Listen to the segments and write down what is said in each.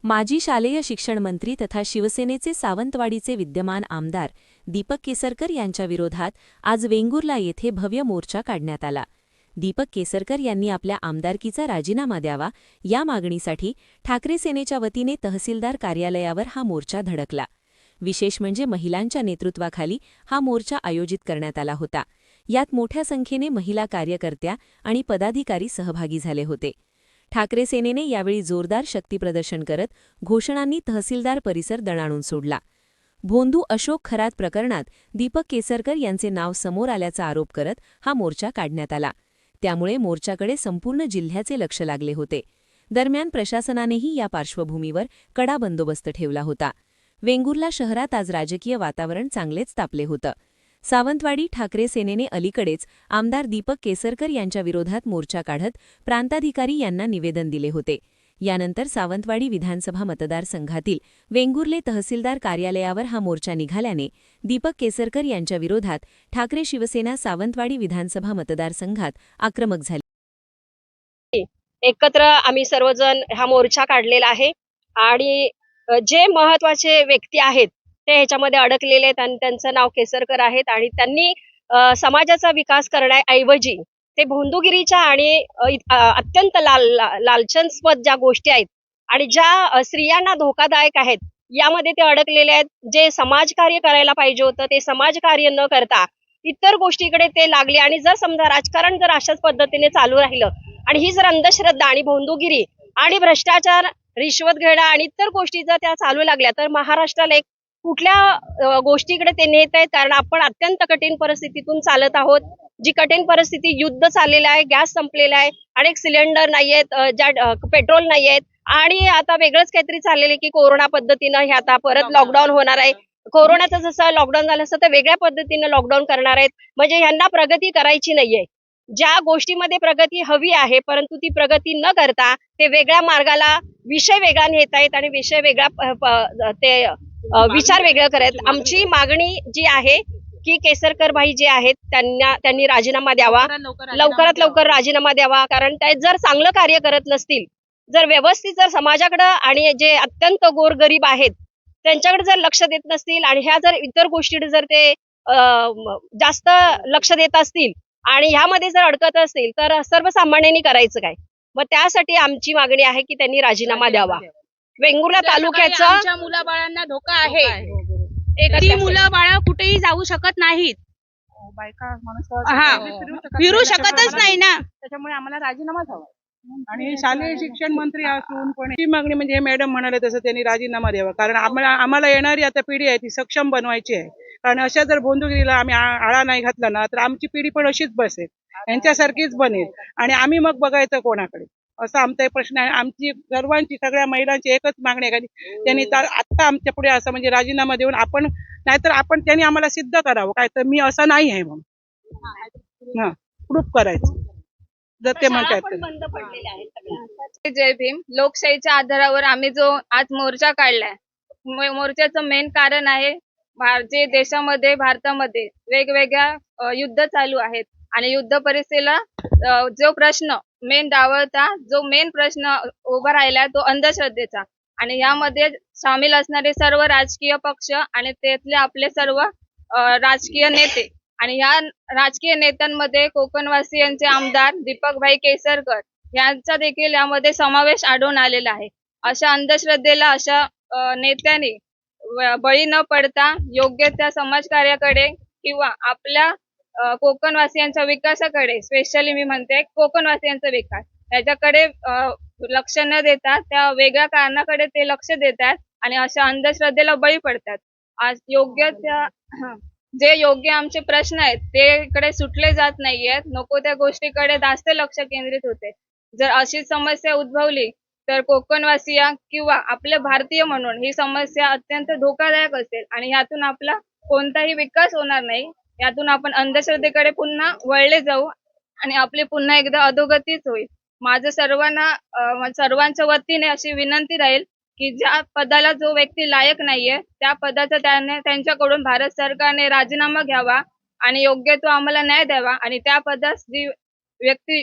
माजी शालेय शिक्षण मंत्री तथा शिवसेनेचे सावंतवाडीचे विद्यमान आमदार दीपक केसरकर यांच्या विरोधात आज वेंगुर्ला येथे भव्य मोर्चा काढण्यात आला। दीपक केसरकर यांनी आपल्या आमदारकीचा राजीनामा द्यावा या मागणीसाठी ठाकरे सेनेच्या वतीने तहसीलदार कार्यालयावर हा मोर्चा धडकला। विशेष म्हणजे महिलांच्या नेतृत्वाखाली हा मोर्चा आयोजित करण्यात आला होता। यात मोठ्या संख्येने महिला कार्यकर्त्या आणि पदाधिकारी सहभागी झाले होते। ठाकरे सेनेने यावेळी जोरदार शक्तीप्रदर्शन करत घोषणांनी तहसीलदार परिसर दणाणून सोडला। भोंदू अशोक खरात प्रकरणात दीपक केसरकर यांचे नाव समोर आल्याचा आरोप करत हा मोर्चा काढण्यात आला। त्यामुळे मोर्चाकडे संपूर्ण जिल्ह्याचे लक्ष लागले होते। दरम्यान प्रशासनानेही या पार्श्वभूमीवर कडा बंदोबस्त ठेवला होता। वेंगुर्ला शहरात आज राजकीय वातावरण चांगलेच तापले होतं। सावंतवाडी ठाकरे सेनेने अलीकडेच आमदार दीपक केसरकर यांच्या विरोधात मोर्चा काढत प्रांताधिकारी यांना निवेदन दिले होते। यानंतर सावंतवाडी विधानसभा मतदारसंघातील वेंगुर्ले तहसीलदार कार्यालयावर हा मोर्चा निघाल्याने दीपक केसरकर यांच्या विरोधात ठाकरे शिवसेना सावंतवाडी विधानसभा मतदारसंघात आक्रमक झाली। एकत्र आम्ही सर्वजण हा मोर्चा काढलेला आहे आणि जे महत्त्वाचे व्यक्ती आहेत ते ह्याच्यामध्ये अडकलेले आहेत आणि त्यांचं नाव केसरकर आहेत आणि त्यांनी समाजाचा विकास करण्याऐवजी ते भोंदूगिरीच्या आणि अत्यंत लालचनस्पद ज्या गोष्टी आहेत आणि ज्या स्त्रियांना धोकादायक आहेत यामध्ये ते अडकलेले आहेत। जे समाजकार्य करायला पाहिजे होतं ते समाजकार्य न करता इतर गोष्टीकडे ते लागले आणि जर समजा राजकारण जर अशाच पद्धतीने चालू राहिलं आणि ही जर अंधश्रद्धा आणि भोंदूगिरी आणि भ्रष्टाचार, रिश्वत घेणं आणि इतर गोष्टी जर त्या चालू लागल्या तर महाराष्ट्राला एक कुठल्या गोष्टीकडे ते नेत आहेत। कारण आपण अत्यंत कठीण परिस्थितीतून चालत आहोत। जी कठीण परिस्थिती, युद्ध चाललेलं आहे, गॅस संपलेला आहे, अनेक सिलेंडर नाहीयेत, ज्या पेट्रोल नाहीयेत आणि आता वेगळंच काहीतरी चाललेलं आहे की कोरोना पद्धतीनं हे आता परत लॉकडाऊन होणार आहे। कोरोनाचं जसं लॉकडाऊन झालं असं तर वेगळ्या पद्धतीनं लॉकडाऊन करणार आहेत। म्हणजे ह्यांना प्रगती करायची नाहीये। ज्या गोष्टीमध्ये प्रगती हवी आहे परंतु ती प्रगती न करता ते वेगळ्या मार्गाला विषय वेगळा नेत आहेत आणि विषय वेगळा ते विचार वेगळं करत। आमची मागणी जी आहे की केसरकर भाई जे आहेत त्यांनी राजीनामा द्यावा, लवकरात लवकर राजीनामा द्यावा। कारण ते जर चांगलं कार्य करत नसतील, जर व्यवस्थित जर समाजाकडे आणि जे अत्यंत गोरगरीब आहेत त्यांच्याकडे जर लक्ष देत नसतील आणि ह्या जर इतर गोष्टी जर ते जास्त लक्ष देत असतील आणि ह्यामध्ये जर अडकत असतील तर सर्वसामान्यांनी करायचं काय? मग त्यासाठी आमची मागणी आहे की त्यांनी राजीनामा द्यावा। वेंगुर्ला तालुक्याचा आमच्या मुलाबाळांना धोका आहे। ती मुलं बाळ कुठेही जाऊ शकत नाहीत, फिरू शकतच नाही ना। त्याच्यामुळे आम्हाला राजीनामा हवा आणि शालेय शिक्षण मंत्री असून पण ही मागणी म्हणजे हे मॅडम म्हणाले तसं त्यांनी राजीनामा द्यावा। कारण आम्हाला येणारी आता पिढी आहे ती सक्षम बनवायची आहे। कारण अशा जर भोंदूगिरीला आम्ही आळा नाही घातला ना तर आमची पिढी पण अशीच बसेल, यांच्यासारखीच बनेल आणि आम्ही मग बघायचं कोणाकडे, असा आमचा प्रश्न आहे। आमची सर्वांची, सगळ्या महिलांची एकच मागणी आहे की त्यांनी आता आमच्या पुढे असं म्हणजे राजीनामा देऊन आपण, नाहीतर आपण त्यांनी आम्हाला सिद्ध करावं काय तर मी असं नाही आहे म्हणून प्रूफ करायचं जर ते म्हणतात। जय भीम। लोकशाहीच्या आधारावर आम्ही जो आज मोर्चा काढलाय, मोर्चाचं मेन कारण आहे जे देशामध्ये, भारतामध्ये वेगवेगळ्या युद्ध चालू आहेत आणि युद्ध परिस्थितीला जो प्रश्न मेन डावलता, जो मेन प्रश्न उभा राहिला तो अंधश्रद्धेचा आणि यामध्ये सामील असणारे सर्व राजकीय पक्ष आणि त्यातले आपले सर्व राजकीय नेते आणि या राजकीय नेत्यांमध्ये कोकणवासियांचे आमदार दीपकभाई केसरकर यांचा देखील यामध्ये समावेश आढळून आलेला आहे। अशा अंधश्रद्धेला अशा नेत्यांनी बळी न पडता योग्य त्या समाजकार्याकडे किंवा आपल्या कोकणवासियांच्या विकासाकडे, स्पेशली मी म्हणते कोकणवासियांचा विकास, त्याच्याकडे लक्ष न देता त्या वेगळ्या कारणाकडे ते लक्ष देतात आणि अशा अंधश्रद्धेला बळी पडतात। आज योग्य त्या जे योग्य आमचे प्रश्न आहेत ते कडे सुटले जात नाहीयेत, नको त्या गोष्टीकडे जास्त लक्ष केंद्रित होते। जर अशी समस्या उद्भवली तर कोकणवासिया किंवा आपले भारतीय म्हणून ही समस्या अत्यंत धोकादायक असेल आणि यातून आपला कोणताही विकास होणार नाही। यातून आपण अंधश्रद्धेकडे पुन्हा वळले जाऊ आणि आपली पुन्हा एकदा अधोगतीच होईल। माझं सर्वांच्या वतीने अशी विनंती राहील की ज्या पदाला जो व्यक्ती लायक नाहीये त्या पदाचा त्यांच्याकडून भारत सरकारने राजीनामा घ्यावा आणि योग्य तो आम्हाला न्याय द्यावा आणि त्या पदास जी व्यक्ती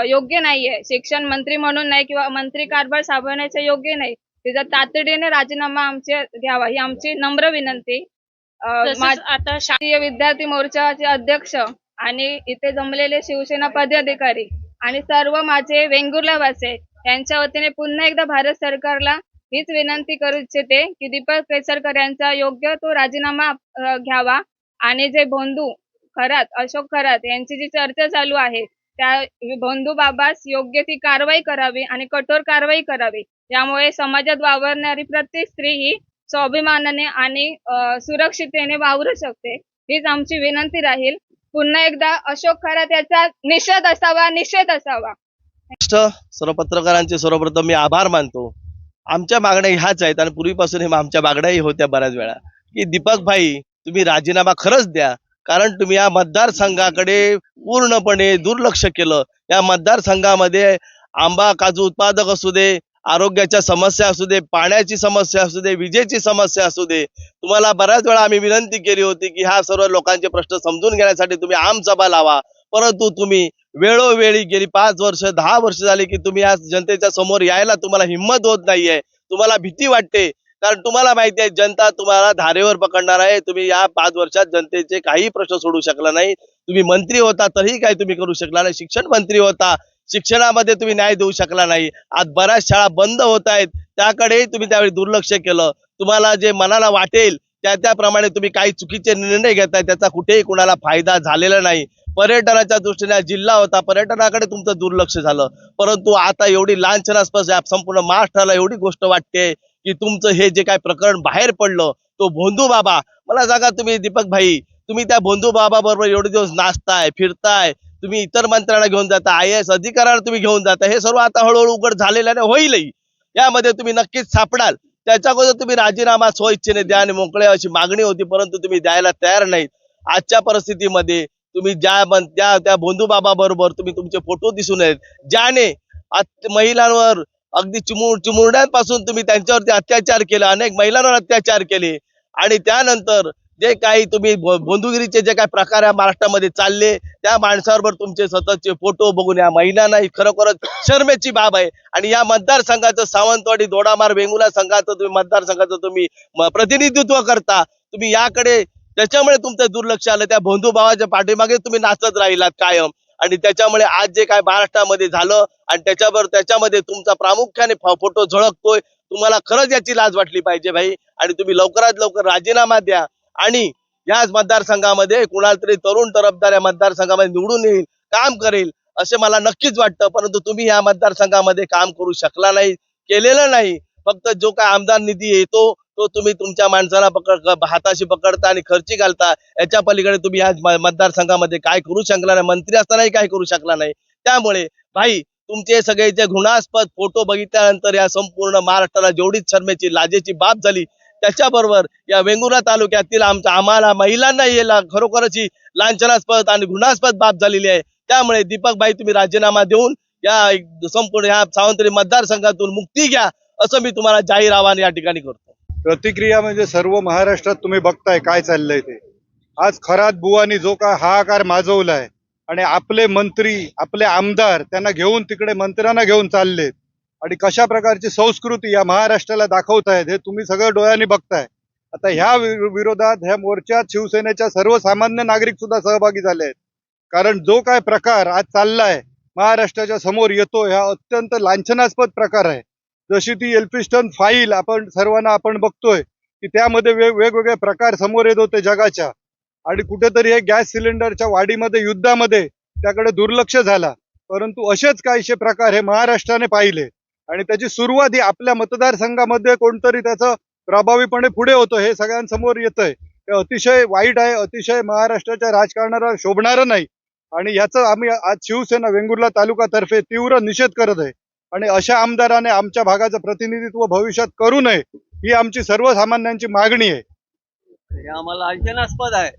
योग्य नाहीये, शिक्षण मंत्री म्हणून नाही किंवा मंत्री कारभार सांभाळण्याचे योग्य नाही, तिचा तातडीने राजीनामा आमचे घ्यावा ही आमची नम्र विनंती. आता शालेय विद्यार्थी मोर्चाचे अध्यक्ष आणि इथे जमलेले शिवसेना पदाधिकारी आणि सर्व माझे वेंगुर्ला वासी यांच्या वतीने पुन्हा एकदा भारत सरकारला हीच विनंती करू इच्छिते की दीपक केसरकर यांचा योग्य तो राजीनामा घ्यावा आणि जे भोंदू खरात अशोक खरात यांची जी चर्चा चालू आहे त्या भोंदू बाबास योग्य ती कारवाई करावी आणि कठोर कारवाई करावी. यामुळे समाजात वावरणारी प्रत्येक स्त्री ही स्वाभिमानाने आणि सुरक्षिततेने वावरू शकते. हीच आमची विनंती राहील. पुन्हा एकदा अशोक खरात याचा निषेध असावा. सर्व पत्रकारांचे सर्वप्रथम मी आभार मानतो. आमच्या मागण्या ह्याच आहेत आणि पूर्वीपासून हे आमच्या मागण्याही होत्या बऱ्याच वेळा की दीपक भाई तुम्ही राजीनामा खरंच द्या, कारण तुम्ही या मतदारसंघाकडे पूर्णपणे दुर्लक्ष केलं. या मतदारसंघामध्ये आंबा काजू उत्पादक असू दे, आरोग्याच्या समस्या असू दे, पाण्याची समस्या असू दे, विजेची समस्या असू दे, तुम्हाला बऱ्याच वेळा आम्ही विनंती केली होती की ह्या सर्व लोकांचे प्रश्न समजून घेण्यासाठी तुम्ही आमसभा लावा, परंतु तुम्ही वेळोवेळी गेली 5 वर्ष 10 वर्ष झाली की तुम्ही या जनतेच्या समोर यायला तुम्हाला हिंमत होत नाहीये. तुम्हाला भीती वाटते, कारण तुम्हाला माहिती आहे जनता तुम्हाला धारेवर पकडणार आहे. तुम्ही या 5 वर्षात जनतेचे काही प्रश्न सोडू शकला नाही. तुम्ही मंत्री होता तरीही काही तुम्ही करू शकला नाही. शिक्षण मंत्री होता, शिक्षणामध्ये तुम्ही न्याय देऊ शकला नाही. आज बऱ्याच शाळा बंद होत आहेत, त्याकडेही तुम्ही त्यावेळी दुर्लक्ष केलं. तुम्हाला जे मनाला वाटेल त्याप्रमाणे तुम्ही काही चुकीचे निर्णय घेताय, त्याचा कुठेही कुणाला फायदा झालेला नाही. पर्यटनाच्या दृष्टीने जिल्हा होता, पर्यटनाकडे तुमचं दुर्लक्ष झालं. परंतु आता एवढी लांछनास्पद संपूर्ण महाराष्ट्राला एवढी गोष्ट वाटते की तुमचं हे जे काय प्रकरण बाहेर पडलं तो भोंदू बाबा, मला सांगा तुम्ही दीपक भाई, तुम्ही त्या भोंदू बाबा बरोबर एवढे दिवस नाचताय फिरताय, तुम्ही इतर मंत्र्यांना घेऊन जाता, IAS अधिकाऱ्यांना तुम्ही घेऊन जाता, हे सर्व आता हळूहळू उघड झालेल्याने होईलही. यामध्ये तुम्ही नक्कीच सापडाल. त्याच्या अगोदर तुम्ही राजीनामा स्वइच्छेने द्या आणि मोकळे अशी मागणी होती, परंतु तुम्ही द्यायला तयार नाहीत. आजच्या परिस्थितीमध्ये तुम्ही त्या भोंदू बाबा बरोबर तुम्ही तुमचे फोटो दिसून येत, ज्याने महिलांवर अगदी चिमुरड्यांपासून तुम्ही त्यांच्यावरती अत्याचार केला, अनेक महिलांवर अत्याचार केले आणि त्यानंतर जे काही तुम्ही भोंदूगिरीचे जे काही प्रकार या महाराष्ट्रामध्ये चालले त्या माणसाबरोबर तुमचे सततचे फोटो बघून या महिलांना खरोखरच शर्मेची बाब आहे. आणि या मतदारसंघाचं सावंतवाडी दोडामार वेंगुर्ला संघाचं तुम्ही मतदारसंघाचं तुम्ही प्रतिनिधित्व करता, तुम्ही याकडे त्याच्यामुळे तुमचं दुर्लक्ष आलं. त्या भोंदू बाबाच्या पाठीमागे तुम्ही नाचत राहिलात कायम आणि त्याच्यामुळे आज जे काय महाराष्ट्रामध्ये झालं आणि त्याच्यामध्ये तुमचा प्रामुख्याने फोटो झळकतोय. तुम्हाला खरंच याची लाज वाटली पाहिजे भाई, आणि तुम्ही लवकरात लवकर राजीनामा द्या आणि याच मतदारसंघामध्ये कुणाला तरी तरुण तरफदार या मतदारसंघामध्ये निवडून येईल, काम करेल असे मला नक्कीच वाटतं. परंतु तुम्ही या मतदारसंघामध्ये काम करू शकला नाही, केलेलं नाही. फक्त जो काय आमदार निधी येतो तो तुम्ही तुमच्या माणसाला हाताशी पकडता आणि खर्ची घालता. याच्या पलीकडे तुम्ही या मतदारसंघामध्ये काय करू शकला नाही, मंत्री असतानाही काय करू शकला नाही. त्यामुळे भाई तुमचे सगळे जे घृणास्पद फोटो बघितल्यानंतर या संपूर्ण महाराष्ट्राला जेवढीच शर्मेची लाजेची बाब झाली, त्याच्याबरोबर या वेंगुर्ला तालुक्यातील आम्हाला महिलांना याला खरोखरच ही लांछनास्पद आणि घृणास्पद बाब झालेली आहे. त्यामुळे दीपक भाई तुम्ही राजीनामा देऊन या संपूर्ण या सावंतवाडी मतदारसंघातून मुक्ती घ्या, असं मी तुम्हाला जाहीर आवाहन या ठिकाणी करतो. प्रतिक्रिया म्हणजे सर्व महाराष्ट्रात तुम्ही बघताय काय चाललंय ते. आज खरात बुवानी जो काय हाहाकार माजवलाय आणि आपले मंत्री आपले आमदार त्यांना घेऊन तिकडे मंत्र्यांना घेऊन चाललेत आणि कशा प्रकारची संस्कृती या महाराष्ट्राला दाखवतायत हे तुम्ही सगळं डोळ्यांनी बघताय. आता ह्या विरोधात ह्या मोर्चात शिवसेनेच्या सर्वसामान्य नागरिक सुद्धा सहभागी झाले आहेत. कारण जो काय प्रकार आज चाललाय महाराष्ट्राच्या समोर येतो हा अत्यंत लांछनास्पद प्रकार आहे. जशी ती एल्फिस्टन फाईल आपण बघतोय की त्यामध्ये वेगवेगळे प्रकार समोर येत होते जगाच्या, आणि कुठेतरी हे गॅस सिलेंडरच्या वाढीमध्ये युद्धामध्ये त्याकडे दुर्लक्ष झाला. परंतु असेच काहीशे प्रकार हे महाराष्ट्राने पाहिले आणि त्याची सुरुवात ही आपल्या मतदारसंघामध्ये कोणतरी त्याचं प्रभावीपणे पुढे होतं हे सगळ्यांसमोर येतंय. हे अतिशय वाईट आहे, अतिशय महाराष्ट्राच्या राजकारणाला शोभणारं नाही आणि याचं आम्ही आज शिवसेना वेंगुर्ला तालुक्यातर्फे तीव्र निषेध करत आहे. आणि अशा आमदाराने आमच्या भागाचं प्रतिनिधित्व भविष्यात करू नये ही आमची सर्वसामान्यांची मागणी आहे. हे आम्हाला लांछनास्पद आहे.